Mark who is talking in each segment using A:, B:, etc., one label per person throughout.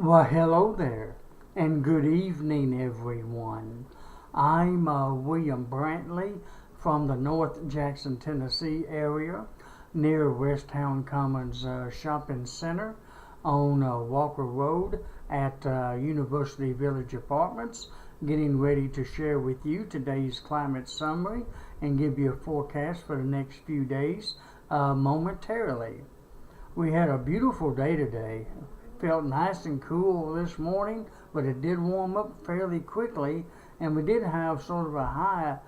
A: Well, hello there, and good evening, everyone. I'm William Brantley from the North Jackson, Tennessee area near Westtown Commons Shopping Center on Walker Road at University Village Apartments, getting ready to share with you today's climate summary and give you a forecast for the next few days momentarily. We had a beautiful day today. Felt nice and cool this morning, but it did warm up fairly quickly, and we did have sort of a high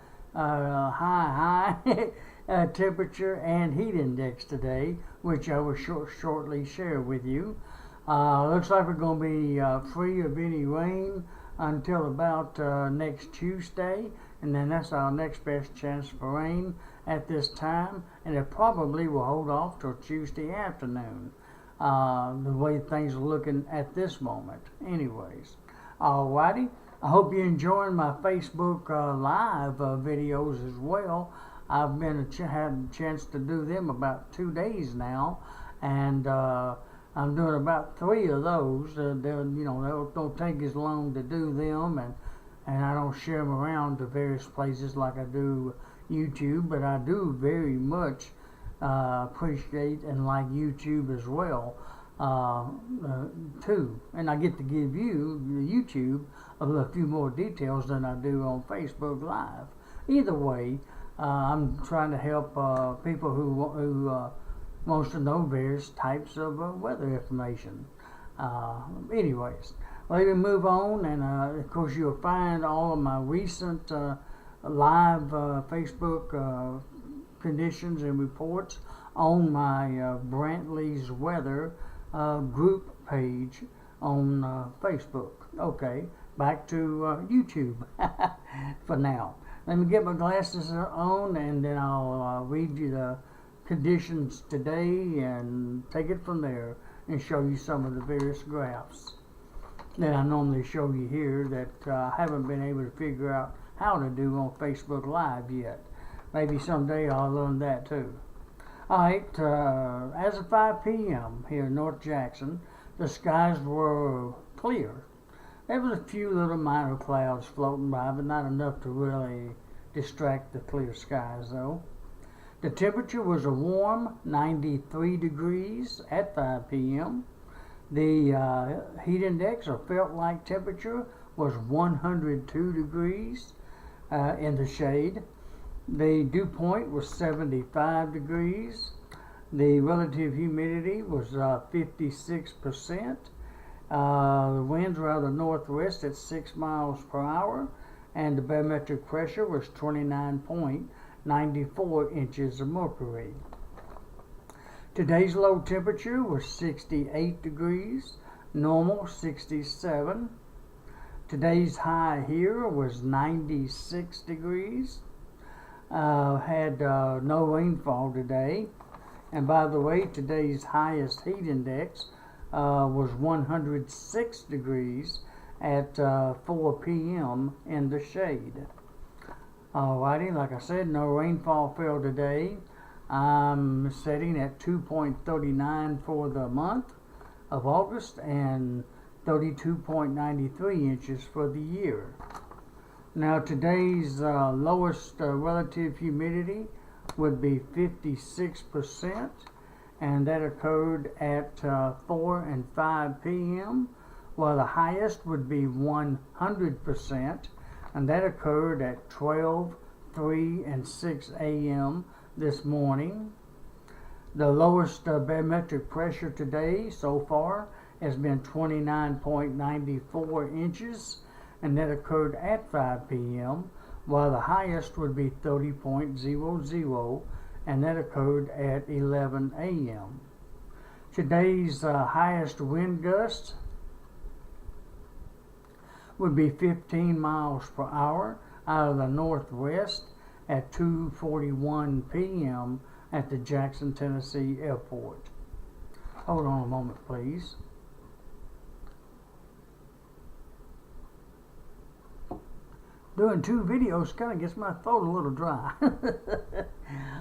A: temperature and heat index today, which I will shortly share with you. Looks like we're going to be free of any rain until about next Tuesday, and then that's our next best chance for rain at this time, and it probably will hold off till Tuesday afternoon. The way things are looking at this moment. Anyways, alrighty. I hope you're enjoying my Facebook live videos as well. I've been had a chance to do them about 2 days now, and I'm doing about 3 of those. They don't take as long to do them, and I don't share them around to various places like I do YouTube, but I do very much appreciate and like YouTube as well too, and I get to give you YouTube a few more details than I do on Facebook Live. Either way, I'm trying to help people who wants to know various types of weather information. Anyways, let me move on, and of course you'll find all of my recent live Facebook conditions and reports on my Brantley's Weather group page on Facebook. Okay, back to YouTube for now. Let me get my glasses on, and then I'll read you the conditions today and take it from there and show you some of the various graphs that I normally show you here that I haven't been able to figure out how to do on Facebook Live yet. Maybe someday I'll learn that too. Alright, as of 5 p.m. here in North Jackson, the skies were clear. There was a few little minor clouds floating by, but not enough to really distract the clear skies though. The temperature was a warm 93 degrees at 5 p.m. The heat index, or felt like temperature, was 102 degrees in the shade. The dew point was 75 degrees. The relative humidity was 56%. The winds were out of the northwest at 6 miles per hour, and the barometric pressure was 29.94 inches of mercury. Today's low temperature was 68 degrees, normal 67. Today's high here was 96 degrees. Had no rainfall today, and by the way, today's highest heat index was 106 degrees at 4 p.m. in the shade. Alrighty, like I said, no rainfall fell today. I'm setting at 2.39 for the month of August and 32.93 inches for the year. Now today's lowest relative humidity would be 56%, and that occurred at 4 and 5 p.m., while the highest would be 100%, and that occurred at 12, 3, and 6 a.m. this morning. The lowest barometric pressure today so far has been 29.94 inches, and that occurred at 5 p.m., while the highest would be 30.00, and that occurred at 11 a.m. Today's highest wind gust would be 15 miles per hour out of the northwest at 2:41 p.m. at the Jackson, Tennessee airport. Hold on a moment, please. Doing 2 videos kind of gets my throat a little dry.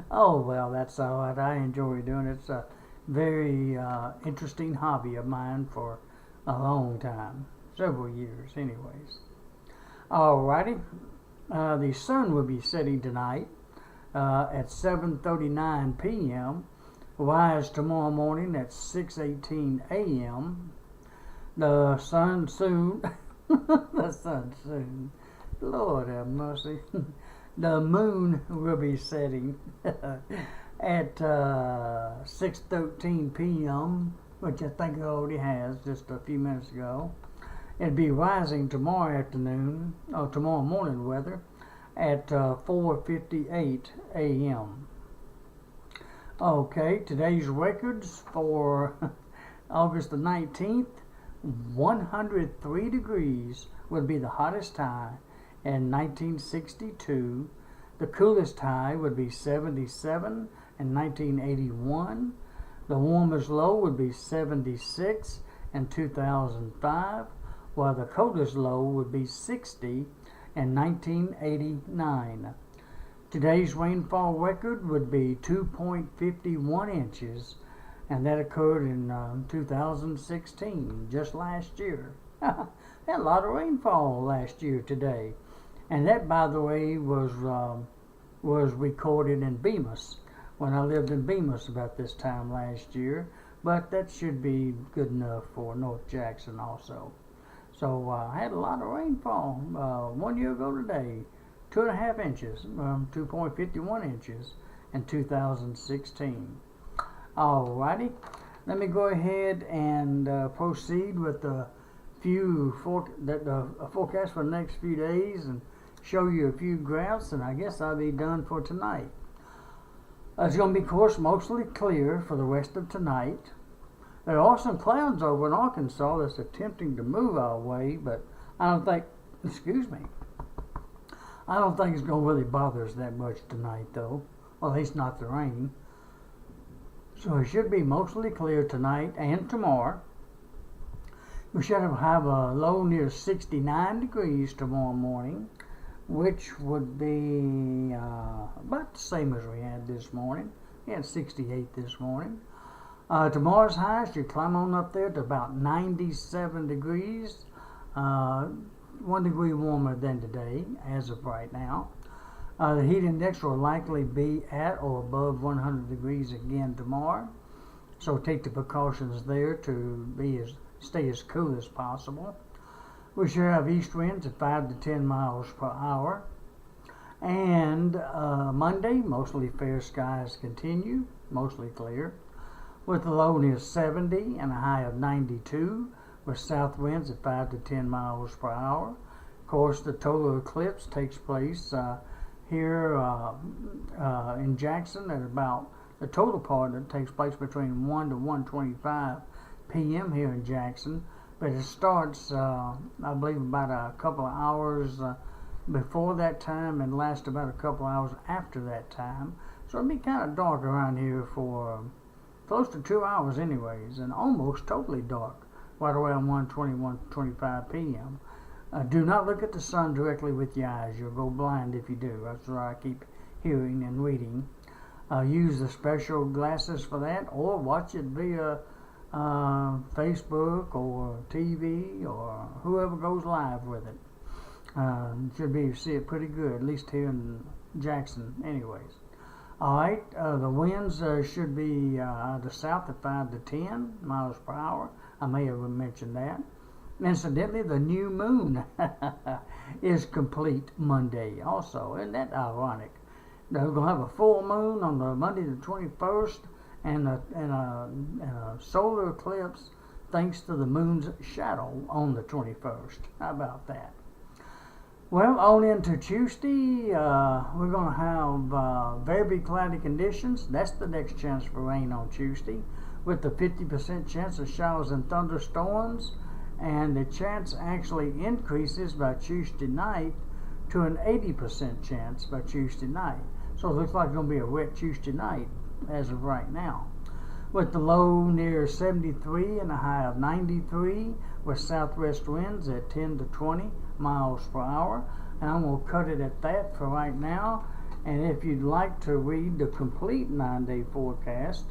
A: Oh, well, that's all right. I enjoy doing it. It's a very interesting hobby of mine for a long time, several years anyways. Alrighty, the sun will be setting tonight at 7:39 p.m. Rise tomorrow morning at 6:18 a.m. The sun soon, the sun soon, Lord have mercy. The moon will be setting at 6:13 p.m., which I think it already has just a few minutes ago. It'll be rising tomorrow afternoon, or tomorrow morning rather, at 4:58 a.m. Okay, today's records for August the 19th, 103 degrees would be the hottest high in 1962. The coolest high would be 77 in 1981. The warmest low would be 76 in 2005, while the coldest low would be 60 in 1989. Today's rainfall record would be 2.51 inches, and that occurred in 2016, just last year. Had a lot of rainfall last year today, and that, by the way, was recorded in Bemis when I lived in Bemis about this time last year. But that should be good enough for North Jackson also. So I had a lot of rainfall 1 year ago today, 2.5 inches, 2.51 inches in 2016. Alrighty, let me go ahead and proceed with a few forecast for the next few days and show you a few graphs, and I guess I'll be done for tonight. It's going to be, of course, mostly clear for the rest of tonight. There are some clouds over in Arkansas that's attempting to move our way, but I don't think, I don't think it's going to really bother us that much tonight, though. Well, at least not the rain. So it should be mostly clear tonight and tomorrow. We should have a low near 69 degrees tomorrow morning, which would be about the same as we had this morning. We had 68 this morning. Tomorrow's high should climb on up there to about 97 degrees, 1 degree warmer than today as of right now. The heat index will likely be at or above 100 degrees again tomorrow, so take the precautions there to stay as cool as possible. We should have east winds at 5 to 10 miles per hour. And Monday, mostly fair skies continue, mostly clear, with a low near 70 and a high of 92, with south winds at 5 to 10 miles per hour. Of course, the total eclipse takes place here in Jackson at about, the total part that takes place between 1 to 1:25 p.m. here in Jackson, but it starts, I believe, about a couple of hours before that time and lasts about a couple of hours after that time. So it'll be kind of dark around here for close to 2 hours anyways, and almost totally dark right around 1:25 p.m. Do not look at the sun directly with your eyes. You'll go blind if you do. That's what I keep hearing and reading. Use the special glasses for that, or watch it via Facebook or TV or whoever goes live with it. Should be able to see it pretty good, at least here in Jackson anyways. Alright, the winds should be the south at 5 to 10 miles per hour. I may have mentioned that. Incidentally, the new moon is complete Monday also. Isn't that ironic? We're going to have a full moon on the Monday the 21st and a solar eclipse thanks to the moon's shadow on the 21st. How about that? Well, on into Tuesday, we're going to have very cloudy conditions. That's the next chance for rain on Tuesday, with the 50% chance of showers and thunderstorms, and the chance actually increases by Tuesday night to an 80% chance by Tuesday night. So it looks like it's going to be a wet Tuesday night as of right now, with the low near 73 and a high of 93, with southwest winds at 10 to 20 miles per hour. And I'm going to cut it at that for right now. And if you'd like to read the complete 9-day forecast,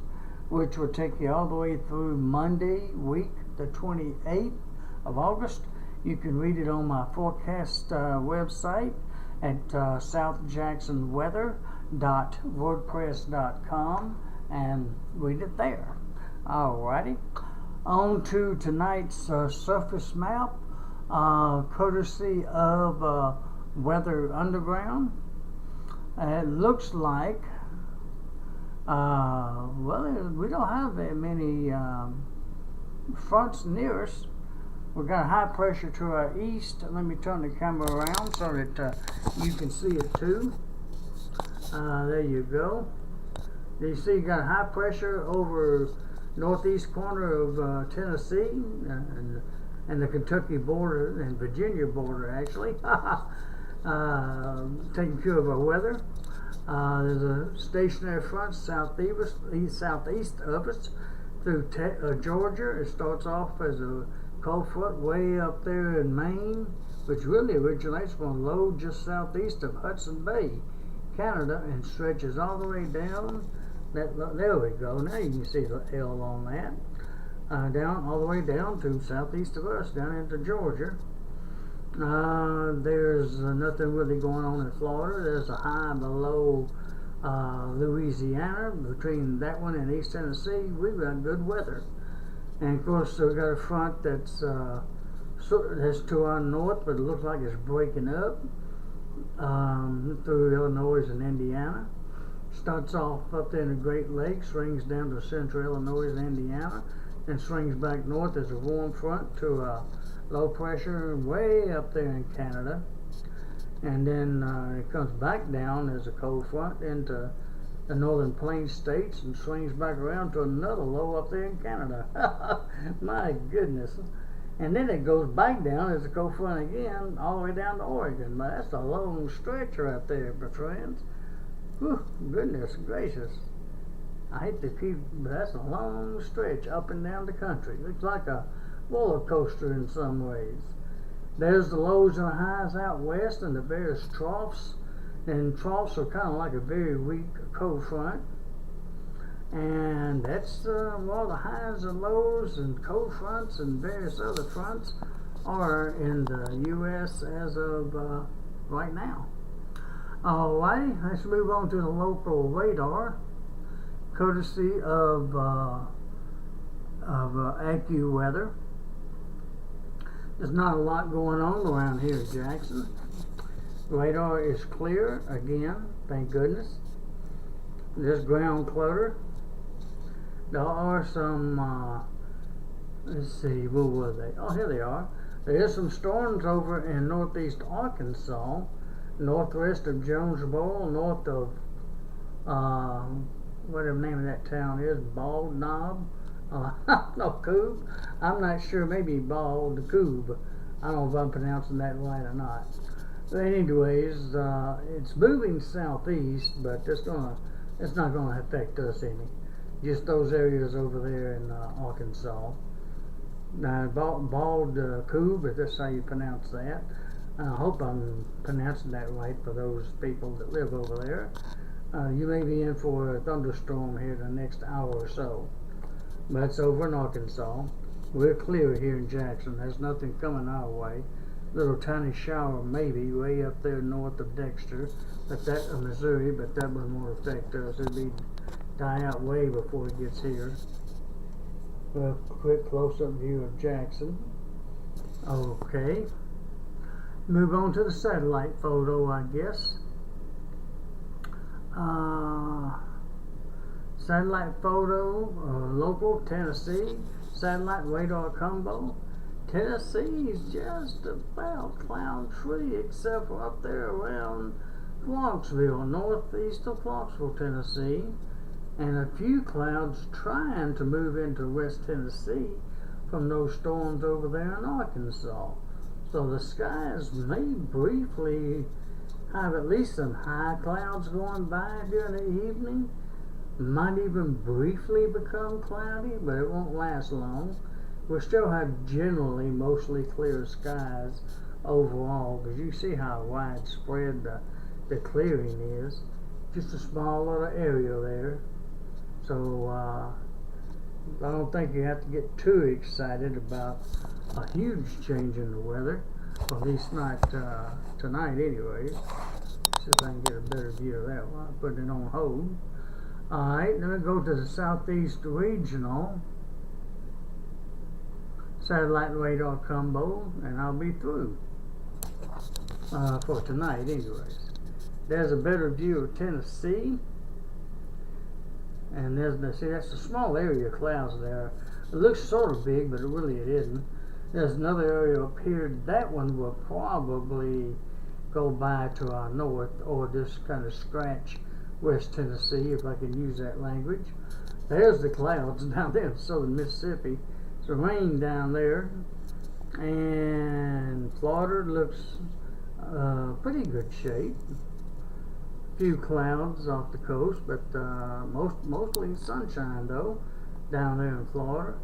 A: which will take you all the way through Monday week the 28th of August. You can read it on my forecast website at southjacksonweather.wordpress.com and read it there. Alrighty. On to tonight's surface map, courtesy of Weather Underground. It looks like, we don't have that many fronts near us. We've got high pressure to our east. Let me turn the camera around so that you can see it too. There you go. You see, you got high pressure over northeast corner of Tennessee and the Kentucky border and Virginia border, actually. Taking care of our weather. There's a stationary front southeast of us through Georgia. It starts off as a cold front way up there in Maine, which really originates from low just southeast of Hudson Bay, Canada, and stretches all the way down. There we go. Now you can see the L on that. Down all the way down to southeast of us, down into Georgia. There's nothing really going on in Florida. There's a high below Louisiana. Between that one and East Tennessee, we've got good weather. And of course, we've got a front that's to our north, but it looks like it's breaking up through Illinois and Indiana. Starts off up there in the Great Lakes, swings down to central Illinois and Indiana, and swings back north as a warm front to low pressure way up there in Canada. And then it comes back down as a cold front into the northern plains states and swings back around to another low up there in Canada. My goodness. And then it goes back down as a cold front again all the way down to Oregon. But that's a long stretch right there, my friends. Whew, goodness gracious. I hate to keep, but that's a long stretch up and down the country. Looks like a roller coaster in some ways. There's the lows and the highs out west and the various troughs. And troughs are kind of like a very weak cold front. And that's all the highs and lows and cold fronts and various other fronts are in the U.S. as of right now. Alrighty, let's move on to the local radar, courtesy of AccuWeather. There's not a lot going on around here in Jackson. Radar is clear again, thank goodness. There's ground clutter. There are some, let's see, where were they? Oh, here they are. There is some storms over in northeast Arkansas, northwest of Jonesboro, north of, whatever the name of that town is, Bald Knob, no, Coob. I'm not sure, maybe Bald Coob. I don't know if I'm pronouncing that right or not. But anyways, it's moving southeast, but it's not gonna affect us any. Just those areas over there in Arkansas. Now, Bald Coob, if that's how you pronounce that. I hope I'm pronouncing that right for those people that live over there. You may be in for a thunderstorm here the next hour or so. But it's over in Arkansas. We're clear here in Jackson. There's nothing coming our way. Little tiny shower maybe way up there north of Dexter, but that Missouri, but that one won't affect us. It'll be die out way before it gets here. A quick close-up view of Jackson. Okay. Move on to the satellite photo, I guess. Satellite photo, local Tennessee, satellite radar combo. Tennessee is just about cloud-free, except for up there around Clarksville, northeast of Clarksville, Tennessee, and a few clouds trying to move into West Tennessee from those storms over there in Arkansas. So the skies may briefly have at least some high clouds going by during the evening. Might even briefly become cloudy, but it won't last long. We'll still have generally mostly clear skies overall, because you see how widespread the clearing is. Just a small little area there. So I don't think you have to get too excited about a huge change in the weather, or at least not tonight anyways. See if I can get a better view of that one. I'll put it on hold. Alright, let me go to the Southeast Regional satellite radar combo, and I'll be through for tonight anyways. There's a better view of Tennessee, and see, that's a small area of clouds there. It looks sort of big, but it isn't. There's another area up here. That one will probably go by to our north, or just kind of scratch West Tennessee, if I can use that language. There's the clouds down there in southern Mississippi. It's rain down there, and Florida looks pretty good shape. Few clouds off the coast, but mostly sunshine though down there in Florida.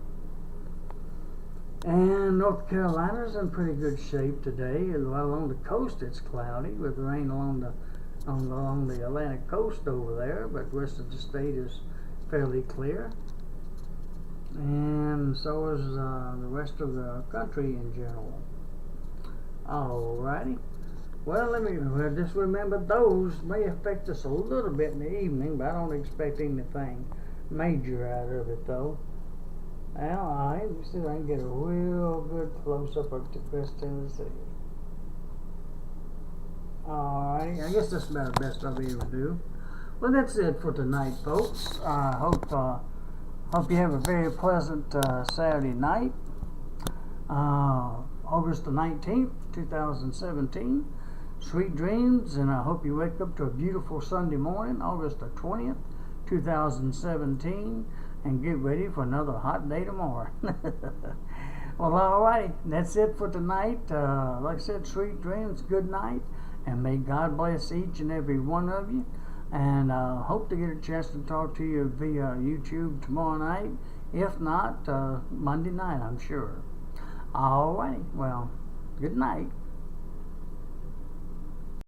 A: And North Carolina's in pretty good shape today. Well, along the coast it's cloudy with rain along the Atlantic coast over there, but the rest of the state is fairly clear. And so is the rest of the country in general. Alrighty. Well, just remember those may affect us a little bit in the evening, but I don't expect anything major out of it though. Well, alright, let's see if I can get a real good close-up of West Tennessee. Alright, I guess that's about the best I'll be able to do. Well, that's it for tonight, folks. I hope you have a very pleasant Saturday night, August the 19th, 2017. Sweet dreams, and I hope you wake up to a beautiful Sunday morning, August the 20th, 2017, and get ready for another hot day tomorrow. Well, alrighty, that's it for tonight. Like I said, sweet dreams, good night, and may God bless each and every one of you. And hope to get a chance to talk to you via YouTube tomorrow night. If not, Monday night, I'm sure. Alrighty, well, good night.